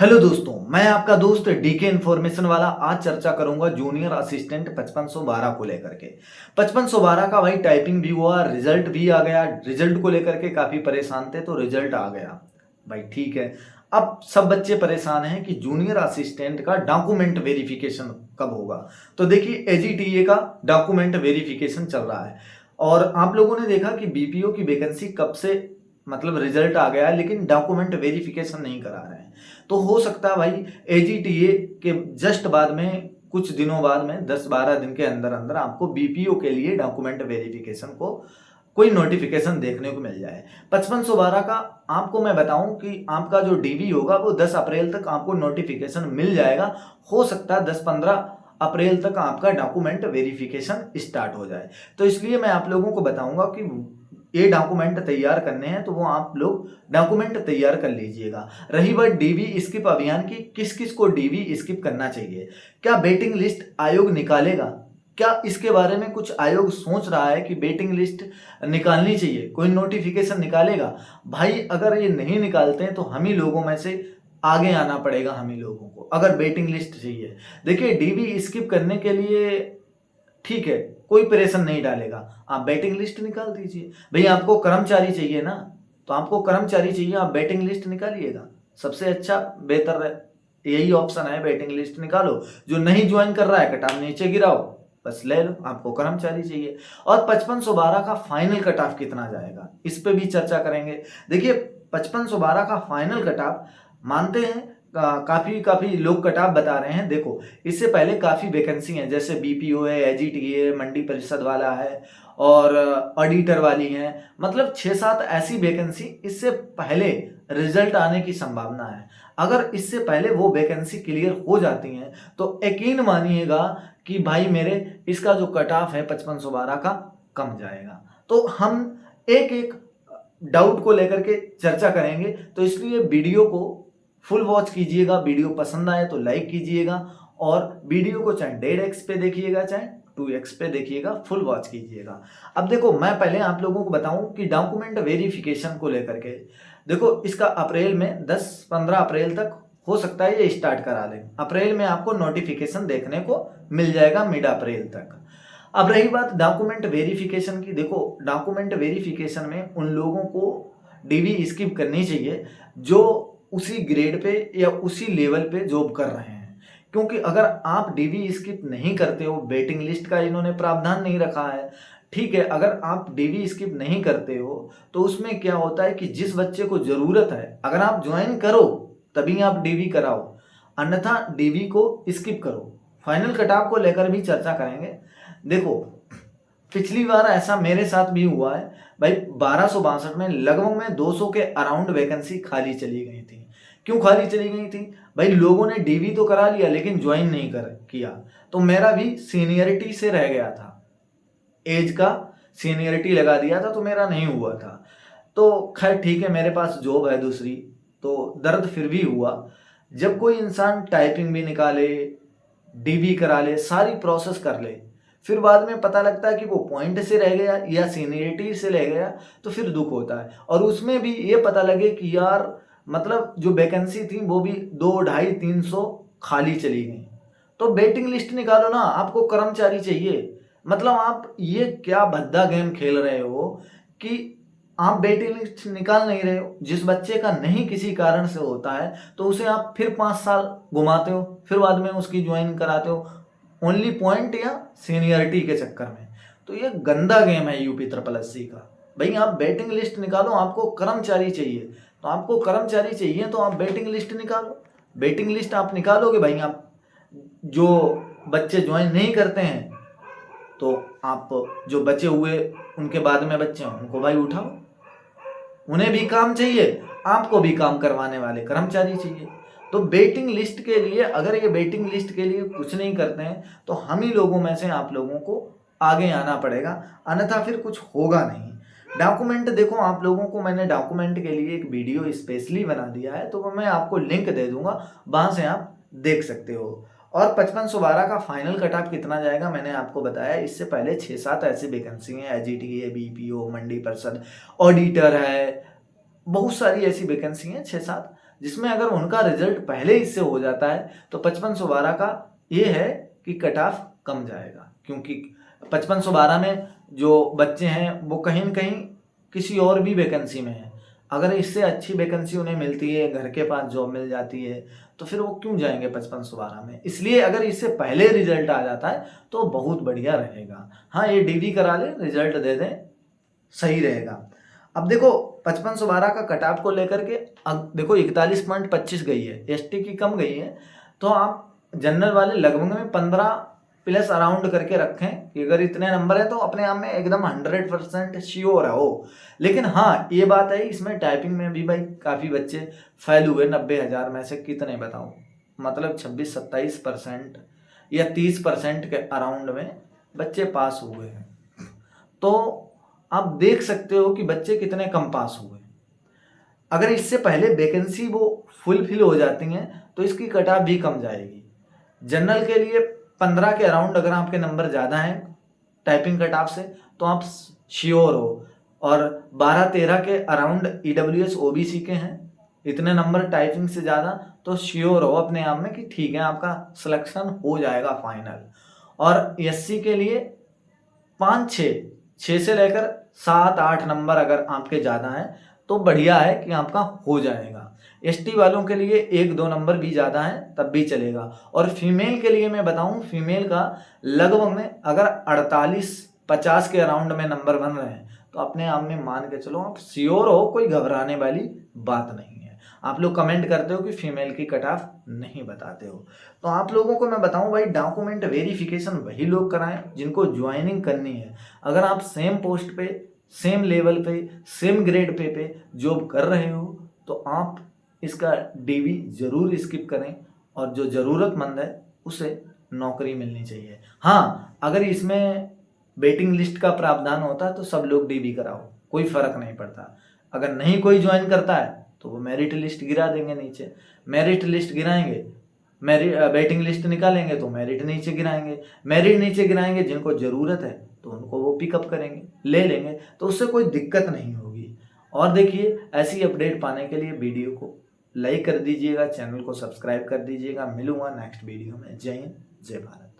Hello दोस्तों, मैं आपका दोस्त डीके इन्फॉर्मेशन वाला। आज चर्चा करूंगा जूनियर असिस्टेंट 5512 को लेकर के। 5512 का भाई टाइपिंग भी हुआ, रिजल्ट भी आ गया। रिजल्ट को लेकर के काफी परेशान थे तो रिजल्ट आ गया भाई, ठीक है। अब सब बच्चे परेशान हैं कि जूनियर असिस्टेंट का डॉक्यूमेंट वेरिफिकेशन कब होगा। तो देखिए, एजीटीए का डॉक्यूमेंट वेरिफिकेशन चल रहा है और आप लोगों ने देखा कि बीपीओ की वैकेंसी कब से, मतलब रिजल्ट आ गया है लेकिन डॉक्यूमेंट वेरिफिकेशन नहीं करा रहे हैं। तो हो सकता है भाई एजीटीए के जस्ट बाद में, कुछ दिनों बाद में, 10-12 दिन के अंदर अंदर आपको बीपीओ के लिए डॉक्यूमेंट वेरिफिकेशन को कोई नोटिफिकेशन देखने को मिल जाए। 5512 का आपको मैं बताऊं कि आपका जो डीवी होगा वो 10 अप्रैल तक आपको नोटिफिकेशन मिल जाएगा। हो सकता है 10-15 अप्रैल तक आपका डॉक्यूमेंट वेरिफिकेशन स्टार्ट हो जाए। तो इसलिए मैं आप लोगों को बताऊंगा कि ये डॉक्यूमेंट तैयार करने हैं तो वो आप लोग डॉक्यूमेंट तैयार कर लीजिएगा। रही बात डीवी स्किप अभियान की, किस किस को डीवी स्किप करना चाहिए, क्या वेटिंग लिस्ट आयोग निकालेगा, क्या इसके बारे में कुछ आयोग सोच रहा है कि वेटिंग लिस्ट निकालनी चाहिए, कोई नोटिफिकेशन निकालेगा? भाई अगर ये नहीं निकालते हैं तो हम ही लोगों में से आगे आना पड़ेगा, हम ही लोगों को, अगर वेटिंग लिस्ट चाहिए। देखिए, डीवी स्किप करने के लिए ठीक है, कोई प्रेशर नहीं डालेगा, आप वेटिंग लिस्ट निकाल दीजिए। भैया आपको कर्मचारी चाहिए ना, तो आपको कर्मचारी चाहिए, आप वेटिंग लिस्ट निकालिएगा। सबसे अच्छा बेहतर यही ऑप्शन है, वेटिंग लिस्ट निकालो। जो नहीं ज्वाइन कर रहा है कट ऑफ नीचे गिराओ, बस ले लो, आपको कर्मचारी चाहिए। और 5512 का फाइनल कट ऑफ कितना जाएगा, इस पे भी चर्चा करेंगे। देखिए, 5512 का फाइनल कट ऑफ मानते हैं काफी काफी लोग कट ऑफ बता रहे हैं। देखो, इससे पहले काफी वैकेंसी हैं, जैसे बीपीओ है, एजीटीए, मंडी परिषद वाला है और ऑडिटर वाली है। मतलब 6-7 ऐसी वैकेंसी इससे पहले रिजल्ट आने की संभावना है। अगर इससे पहले वो वैकेंसी क्लियर हो जाती हैं तो यकीन मानिएगा कि भाई मेरे इसका जो कट ऑफ है 5512 का कम जाएगा। तो हम एक एक डाउट को लेकर के चर्चा करेंगे, तो इसलिए वीडियो को फुल वॉच कीजिएगा। वीडियो पसंद आए तो लाइक कीजिएगा और वीडियो को चाहे 1.5x पे देखिएगा चाहे 2x पे देखिएगा, फुल वॉच कीजिएगा। अब देखो, मैं पहले आप लोगों को बताऊं कि डॉक्यूमेंट वेरिफिकेशन को लेकर के, देखो इसका अप्रैल में 10-15 अप्रैल तक हो सकता है ये स्टार्ट करा लें। अप्रैल में आपको नोटिफिकेशन देखने को मिल जाएगा, मिड अप्रैल तक। अब रही बात डॉक्यूमेंट वेरिफिकेशन की, देखो डॉक्यूमेंट वेरिफिकेशन में उन लोगों को डीवी स्किप करनी चाहिए जो उसी ग्रेड पे या उसी लेवल पे जॉब कर रहे हैं। क्योंकि अगर आप डीवी स्किप नहीं करते हो, वेटिंग लिस्ट का इन्होंने प्रावधान नहीं रखा है, ठीक है। अगर आप डीवी स्किप नहीं करते हो तो उसमें क्या होता है कि जिस बच्चे को जरूरत है, अगर आप ज्वाइन करो तभी आप डीवी कराओ, अन्यथा डीवी को स्किप करो। फाइनल कट ऑफ को लेकर भी चर्चा करेंगे। देखो, पिछली बार ऐसा मेरे साथ भी हुआ है भाई, 1262 में लगभग में 200 के अराउंड वैकेंसी खाली चली गई थी। क्यों खाली चली गई थी भाई? लोगों ने डीवी तो करा लिया लेकिन ज्वाइन नहीं कर किया। तो मेरा भी सीनियरिटी से रह गया था, एज का सीनियरिटी लगा दिया था तो मेरा नहीं हुआ था। तो खैर ठीक है, मेरे पास जॉब है दूसरी, तो दर्द फिर भी हुआ। जब कोई इंसान टाइपिंग भी निकाले, डीवी करा ले, सारी प्रोसेस कर ले, फिर बाद में पता लगता है कि वो पॉइंट से रह गया या सीनियरिटी से रह गया, तो फिर दुख होता है। और उसमें भी ये पता लगे कि यार, मतलब जो वैकेंसी थी वो भी 200-250-300 खाली चली गई। तो वेटिंग लिस्ट निकालो ना, आपको कर्मचारी चाहिए। मतलब आप ये क्या भद्दा गेम खेल रहे हो कि आप वेटिंग लिस्ट निकाल नहीं रहे हो। जिस बच्चे का नहीं किसी कारण से होता है तो उसे आप फिर 5 साल घुमाते हो, फिर बाद में उसकी ज्वाइन कराते हो ओनली पॉइंट या सीनियरिटी के चक्कर में। तो ये गंदा गेम है यूपी ट्रिपल एससी का। भाई आप वेटिंग लिस्ट निकालो, आपको कर्मचारी चाहिए, तो आपको कर्मचारी चाहिए तो आप वेटिंग लिस्ट निकालो। वेटिंग लिस्ट आप निकालोगे भाई, आप जो बच्चे ज्वाइन नहीं करते हैं तो आप जो बचे हुए उनके बाद में बच्चे हैं उनको भाई उठाओ। उन्हें भी काम चाहिए, आपको भी काम करवाने वाले कर्मचारी चाहिए। तो वेटिंग लिस्ट के लिए, अगर ये वेटिंग लिस्ट के लिए कुछ नहीं करते हैं तो हम ही लोगों में से आप लोगों को आगे आना पड़ेगा, अन्यथा फिर कुछ होगा नहीं। डॉक्यूमेंट देखो, आप लोगों को मैंने डॉक्यूमेंट के लिए एक वीडियो स्पेशली बना दिया है, तो वो मैं आपको लिंक दे दूंगा, वहां से आप देख सकते हो। और 5512 का फाइनल कट ऑफ कितना जाएगा मैंने आपको बताया। इससे पहले 6-7 ऐसी वैकेंसी हैं, एजीटीए, बीपीओ, मंडी परिषद, ऑडिटर है, बहुत सारी ऐसी वैकेंसी हैं 6-7, जिसमें अगर उनका रिजल्ट पहले इससे हो जाता है तो 5512 का ये है कि कट ऑफ कम जाएगा, क्योंकि 5512 में जो बच्चे हैं वो कहीं न कहीं किसी और भी वैकेंसी में हैं। अगर इससे अच्छी वैकेंसी उन्हें मिलती है, घर के पास जॉब मिल जाती है, तो फिर वो क्यों जाएंगे 5512 में। इसलिए अगर इससे पहले रिजल्ट आ जाता है तो बहुत बढ़िया रहेगा। हाँ, ये डीवी करा ले, रिजल्ट दे दें, सही रहेगा। अब देखो 5512 का कट ऑफ को लेकर के अब देखो 41.25 गई है, एसटी की कम गई है, तो आप जनरल वाले लगभग में 15 प्लस अराउंड करके रखें कि अगर इतने नंबर है तो अपने आप में एकदम 100% श्योर है हो। लेकिन हाँ, ये बात है इसमें टाइपिंग में भी भाई काफ़ी बच्चे फेल हुए। 90,000 में से कितने बताऊँ, मतलब 26-27% या 30% के अराउंड में बच्चे पास हुए हैं। तो आप देख सकते हो कि बच्चे कितने कम पास हुए। अगर इससे पहले वैकेंसी वो फुलफिल हो जाती हैं तो इसकी कट ऑफ भी कम जाएगी। जनरल के लिए 15 के अराउंड अगर आपके नंबर ज़्यादा हैं टाइपिंग कट ऑफ से तो आप श्योर हो, और 12-13 के अराउंड ईडब्ल्यूएस ओबीसी के हैं, इतने नंबर टाइपिंग से ज़्यादा, तो श्योर हो अपने आप में कि ठीक है आपका सिलेक्शन हो जाएगा फाइनल। और एससी के लिए 5-6 से लेकर 7-8 नंबर अगर आपके ज़्यादा हैं तो बढ़िया है कि आपका हो जाएगा। एसटी वालों के लिए 1-2 नंबर भी ज़्यादा हैं तब भी चलेगा। और फीमेल के लिए मैं बताऊं, फीमेल का लगभग में अगर 48-50 के अराउंड में नंबर बन रहे हैं तो अपने आप में मान के चलो आप श्योर हो, कोई घबराने वाली बात नहीं है। आप लोग कमेंट करते हो कि फीमेल की कट ऑफ नहीं बताते हो, तो आप लोगों को मैं बताऊं भाई, डॉक्यूमेंट वेरिफिकेशन वही लोग कराएं जिनको ज्वाइनिंग करनी है। अगर आप सेम पोस्ट पे, सेम लेवल पे, सेम ग्रेड पे जॉब कर रहे हो तो आप इसका डीवी जरूर स्किप करें, और जो ज़रूरतमंद है उसे नौकरी मिलनी चाहिए। हाँ, अगर इसमें वेटिंग लिस्ट का प्रावधान होता है तो सब लोग डीवी कराओ, कोई फ़र्क नहीं पड़ता। अगर नहीं कोई ज्वाइन करता है तो वो मेरिट लिस्ट गिरा देंगे नीचे, मेरिट लिस्ट गिराएंगे, वेटिंग लिस्ट निकालेंगे तो मेरिट नीचे गिराएंगे, मेरिट नीचे गिराएंगे, जिनको ज़रूरत है तो उनको वो पिकअप करेंगे, ले लेंगे, तो उससे कोई दिक्कत नहीं होगी। और देखिए, ऐसी अपडेट पाने के लिए वीडियो को लाइक कर दीजिएगा, चैनल को सब्सक्राइब कर दीजिएगा। मिलूंगा नेक्स्ट वीडियो में। जय हिंद, जय भारत।